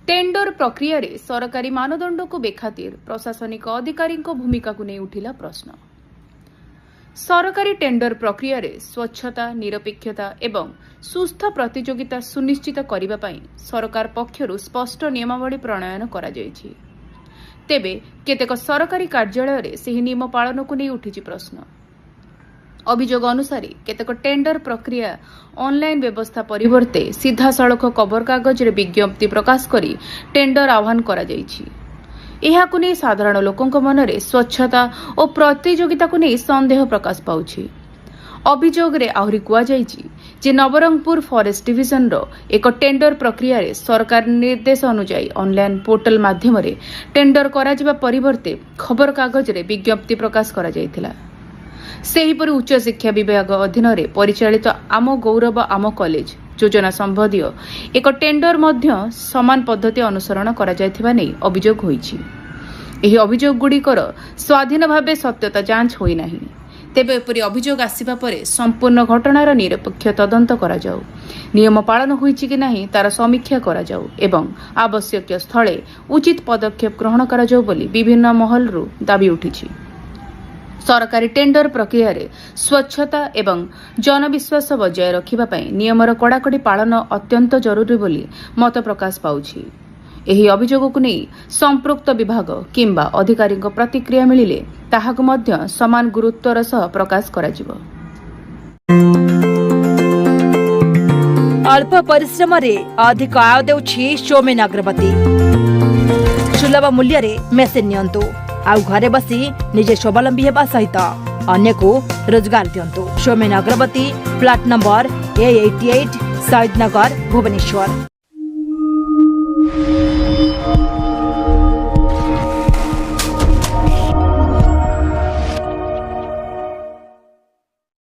Tender प्रक्रिया रे सरकारी मानदंड को बेखातिर प्रशासनिक अधिकारी भूमिका को नहीं उठिला प्रश्न। सरकारी टेंडर प्रक्रिया रे स्वच्छता निरपेक्षता एवं सुस्थ प्रतियोगिता सुनिश्चित करने पाई सरकार पक्षरु स्पष्ट नियमावली प्रणयन करा जायछि। तेबे केतेक सरकारी कार्यालय रे सेही नियम पालन को नहीं उठिछि प्रश्न। अभियोग अनुसार केतेक टेंडर प्रक्रिया ऑनलाइन व्यवस्था परिवर्ते सीधा सड़क खबर कागज रे विज्ञप्ति प्रकाश करी टेंडर आह्वान करा जायछि। एहाकु नै साधारण लोकंक मनरे स्वच्छता और प्रतियोगिता को नै संदेह प्रकाश पाउछि। अभियोग रे आहुरी कुआ जायछि जे नवरंगपुर फॉरेस्ट डिविजन रो एक टेंडर प्रक्रिया रे सरकार निर्देश अनुसार ऑनलाइन पोर्टल माध्यम रे टेंडर करा जिबा परिवर्ते खबर कागज रे विज्ञप्ति प्रकाश करा जायथिला। सेहीपरि उच्च शिक्षा विभाग अधीन रे परिचालित आम गौरव आम कॉलेज योजना संबंधी एक टेंडर मध्य समान पद्धति अनुसरण करा जायथिबा नै अभियोग होईछि। एही अभियोग गुड़िकर स्वाधीन भावे सत्यता जांच होई नाही। तेबे एपरि अभियोग आसिबा परे संपूर्ण घटनार निरपेक्ष तदंत करा जाऊ, नियम पालन होईछि कि नाही तार समीक्षा करा जाऊ एवं आवश्यक स्थले उचित पदक्षेप ग्रहण करा जाऊ बोली विभिन्न महलरु दाबी उठिछि। सरकारी टेंडर प्रक्रिया रे स्वच्छता एवं जनविश्वास बजाय रखिबा पई नियमर कड़ाकड़ी पालन अत्यंत जरूरी बोली मत प्रकाश पाउछि। एही अभियोग को नहीं संपृक्त विभाग किंबा अधिकारी प्रतिक्रिया मिलिले ताहाकु मध्य समान गुरुत्वर सह प्रकाश कराजिबो। अल्प परिश्रम रे अधिक आय देउछि सौमेन अग्रवती। सुलभ मूल्य रे मेसिन नियंतु आउ घरे बसी निजे स्वावलंबी हेबा सहित अन्य को रोजगार दियंतु। सौमेन अग्रवती, फ्लैट नंबर A88, शहीद नगर, भुवनेश्वर।